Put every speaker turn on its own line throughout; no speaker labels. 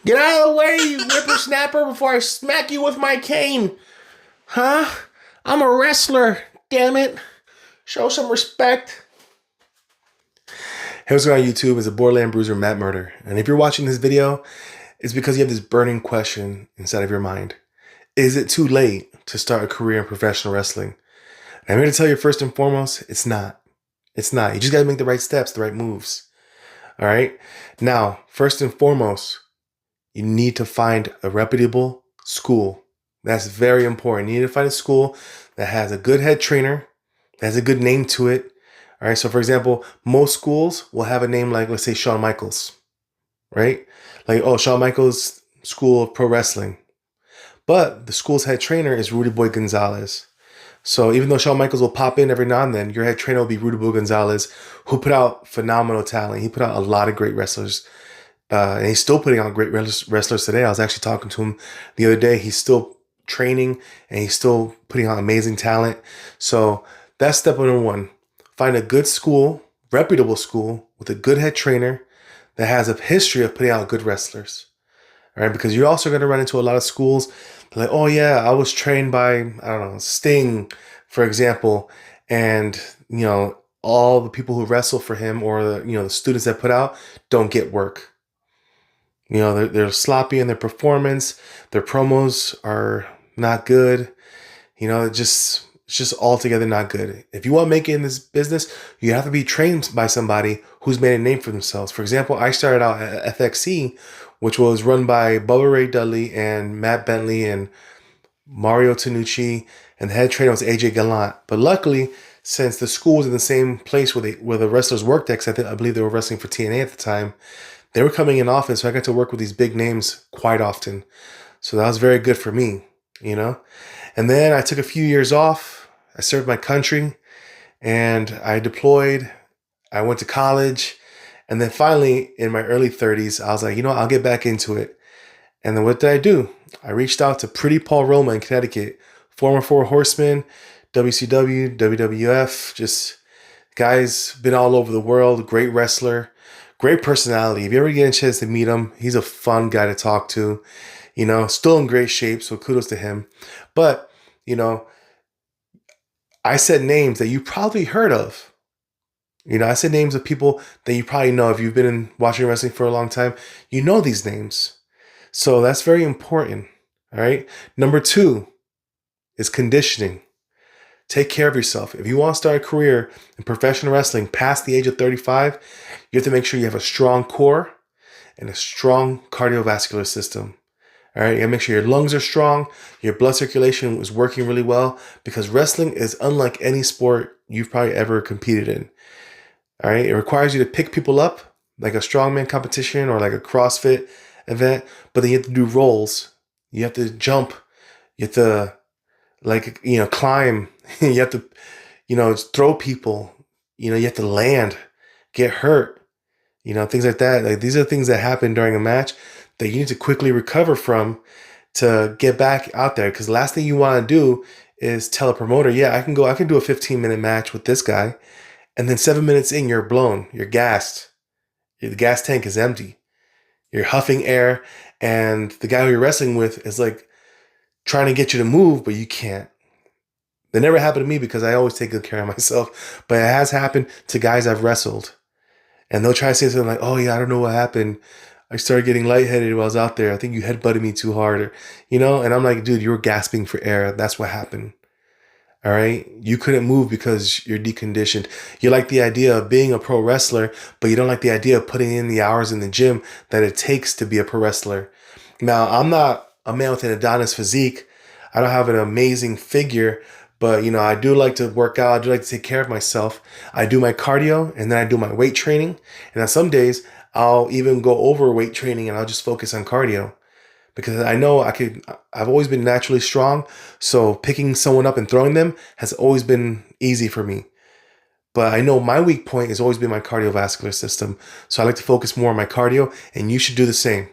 Get out of the way, you whippersnapper, before I smack you with my cane. Huh? I'm a wrestler. Damn it. Show some respect. Hey, what's going on YouTube? It's a Borderland Bruiser, Matt Murder. And if you're watching this video, it's because you have this burning question inside of your mind. Is it too late to start a career in professional wrestling? And I'm here to tell you first and foremost, it's not. It's not. You just got to make the right steps, the right moves. All right? Now, first and foremost, you need to find a reputable school. That's very important. You need to find a school that has a good head trainer, that has a good name to it. All right. So, for example, most schools will have a name like, let's say, Shawn Michaels, right? Like, oh, Shawn Michaels School of Pro Wrestling. But the school's head trainer is Rudy Boy Gonzalez. So even though Shawn Michaels will pop in every now and then, your head trainer will be Rudy Boy Gonzalez, who put out phenomenal talent. He put out a lot of great wrestlers. And he's still putting out great wrestlers today. I was actually talking to him the other day. He's still training and he's still putting out amazing talent. So that's step number one. Find a good school, reputable school with a good head trainer that has a history of putting out good wrestlers. All right, because you're also going to run into a lot of schools like, oh yeah, I was trained by, I don't know, Sting, for example, and all the people who wrestle for him or the students that put out don't get work. They're sloppy in their performance. Their promos are not good. It's just altogether not good. If you want to make it in this business, you have to be trained by somebody who's made a name for themselves. For example, I started out at FXC, which was run by Bubba Ray Dudley and Matt Bentley and Mario Tanucci, and the head trainer was AJ Gallant. But luckily, since the school was in the same place where the wrestlers worked at, 'cause I believe they were wrestling for TNA at the time, they were coming in often, so I got to work with these big names quite often. So that was very good for me, And then I took a few years off. I served my country, and I deployed. I went to college, and then finally, in my early 30s, I was like, I'll get back into it. And then what did I do? I reached out to Pretty Paul Roma in Connecticut, former Four Horsemen, WCW, WWF, just guy's been all over the world, great wrestler. Great personality. If you ever get a chance to meet him, he's a fun guy to talk to. Still in great shape, so kudos to him. But, I said names that you probably heard of. I said names of people that you probably know. If you've been watching wrestling for a long time, you know these names. So that's very important. All right. Number 2 is conditioning. Take care of yourself. If you want to start a career in professional wrestling past the age of 35, you have to make sure you have a strong core and a strong cardiovascular system. All right, you gotta make sure your lungs are strong, your blood circulation is working really well, because wrestling is unlike any sport you've probably ever competed in. All right, it requires you to pick people up like a strongman competition or like a CrossFit event, but then you have to do rolls. You have to jump. You have to climb. You have to, throw people. You have to land, get hurt, things like that. Like, these are things that happen during a match that you need to quickly recover from to get back out there. Because the last thing you want to do is tell a promoter, yeah, I can do a 15-minute match with this guy. And then 7 minutes in, you're blown, you're gassed. The gas tank is empty. You're huffing air, and the guy who you're wrestling with is like trying to get you to move, but you can't. That never happened to me because I always take good care of myself. But it has happened to guys I've wrestled. And they'll try to say something like, oh yeah, I don't know what happened. I started getting lightheaded while I was out there. I think you headbutted me too hard. And I'm like, dude, you were gasping for air. That's what happened. All right. You couldn't move because you're deconditioned. You like the idea of being a pro wrestler, but you don't like the idea of putting in the hours in the gym that it takes to be a pro wrestler. Now, I'm not a man with an Adonis physique. I don't have an amazing figure, but I do like to work out. I do like to take care of myself. I do my cardio, and then I do my weight training. And on some days, I'll even go over weight training and I'll just focus on cardio, because I know I've always been naturally strong. So picking someone up and throwing them has always been easy for me. But I know my weak point has always been my cardiovascular system. So I like to focus more on my cardio, and you should do the same.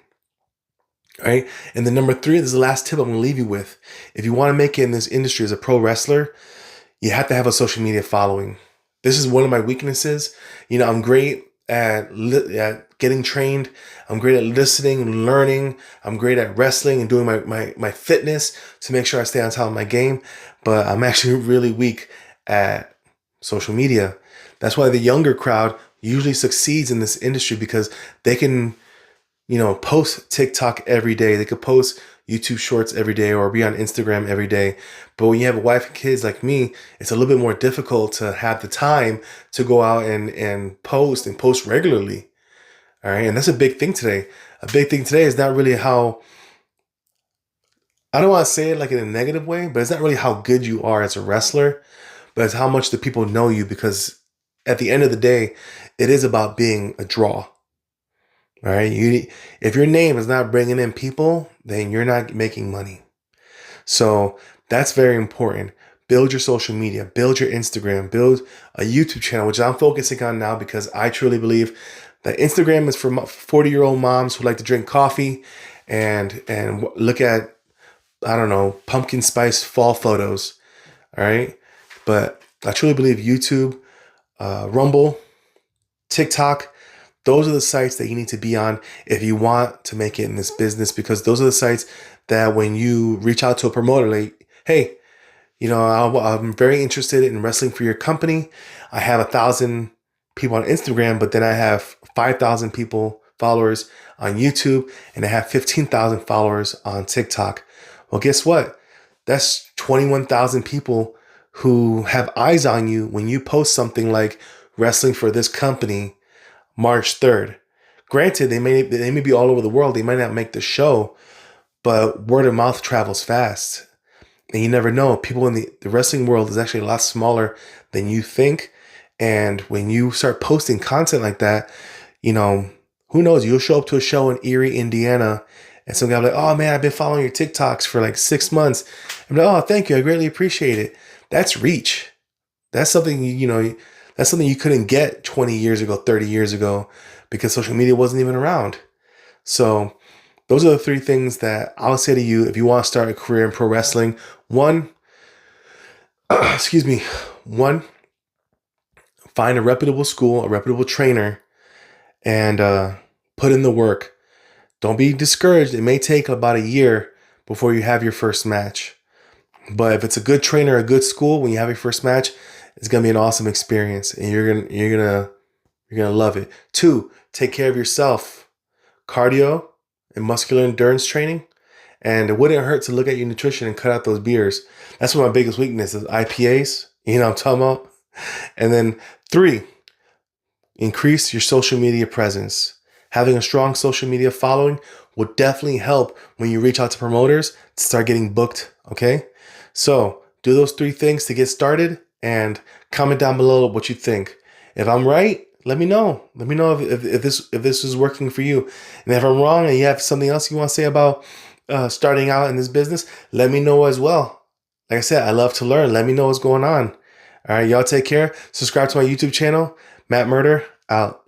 All right. And then number 3, this is the last tip I'm going to leave you with. If you want to make it in this industry as a pro wrestler, you have to have a social media following. This is one of my weaknesses. I'm great at getting trained. I'm great at listening and learning. I'm great at wrestling and doing my fitness to make sure I stay on top of my game. But I'm actually really weak at social media. That's why the younger crowd usually succeeds in this industry, because they can, post TikTok every day. They could post YouTube shorts every day or be on Instagram every day. But when you have a wife and kids like me, it's a little bit more difficult to have the time to go out and post regularly. All right. And that's a big thing today. A big thing today is not really how, I don't want to say it like in a negative way, but it's not really how good you are as a wrestler, but it's how much the people know you, because at the end of the day, it is about being a draw. All right. If your name is not bringing in people, then you're not making money. So that's very important. Build your social media, build your Instagram, build a YouTube channel, which I'm focusing on now, because I truly believe that Instagram is for 40-year-old moms who like to drink coffee and look at, I don't know, pumpkin spice fall photos. All right. But I truly believe YouTube, Rumble, TikTok, those are the sites that you need to be on if you want to make it in this business, because those are the sites that when you reach out to a promoter, like, hey, I'm very interested in wrestling for your company. I have 1,000 people on Instagram, but then I have 5,000 followers on YouTube, and I have 15,000 followers on TikTok. Well, guess what? That's 21,000 people who have eyes on you when you post something like wrestling for this company March 3rd. Granted, they may be all over the world. They might not make the show, but word of mouth travels fast. And you never know. People in the wrestling world is actually a lot smaller than you think. And when you start posting content like that, who knows? You'll show up to a show in Erie, Indiana, and some guy will be like, oh man, I've been following your TikToks for like 6 months. I'm like, oh, thank you. I greatly appreciate it. That's reach. That's something, that's something you couldn't get 20 years ago, 30 years ago, because social media wasn't even around. So those are the 3 things that I would say to you if you want to start a career in pro wrestling. One, find a reputable school, a reputable trainer, and put in the work. Don't be discouraged. It may take about a year before you have your first match. But if it's a good trainer, a good school, when you have your first match, it's gonna be an awesome experience, and you're gonna love it. 2, take care of yourself. Cardio and muscular endurance training. And it wouldn't hurt to look at your nutrition and cut out those beers. That's one of my biggest weaknesses, IPAs. You know what I'm talking about? And then 3, increase your social media presence. Having a strong social media following will definitely help when you reach out to promoters to start getting booked, okay? So do those 3 things to get started, and comment down below what you think. If I'm right, let me know. Let me know if this is working for you. And if I'm wrong and you have something else you want to say about starting out in this business, let me know as well. Like I said, I love to learn. Let me know what's going on. All right, y'all take care. Subscribe to my YouTube channel. Matt Murder, out.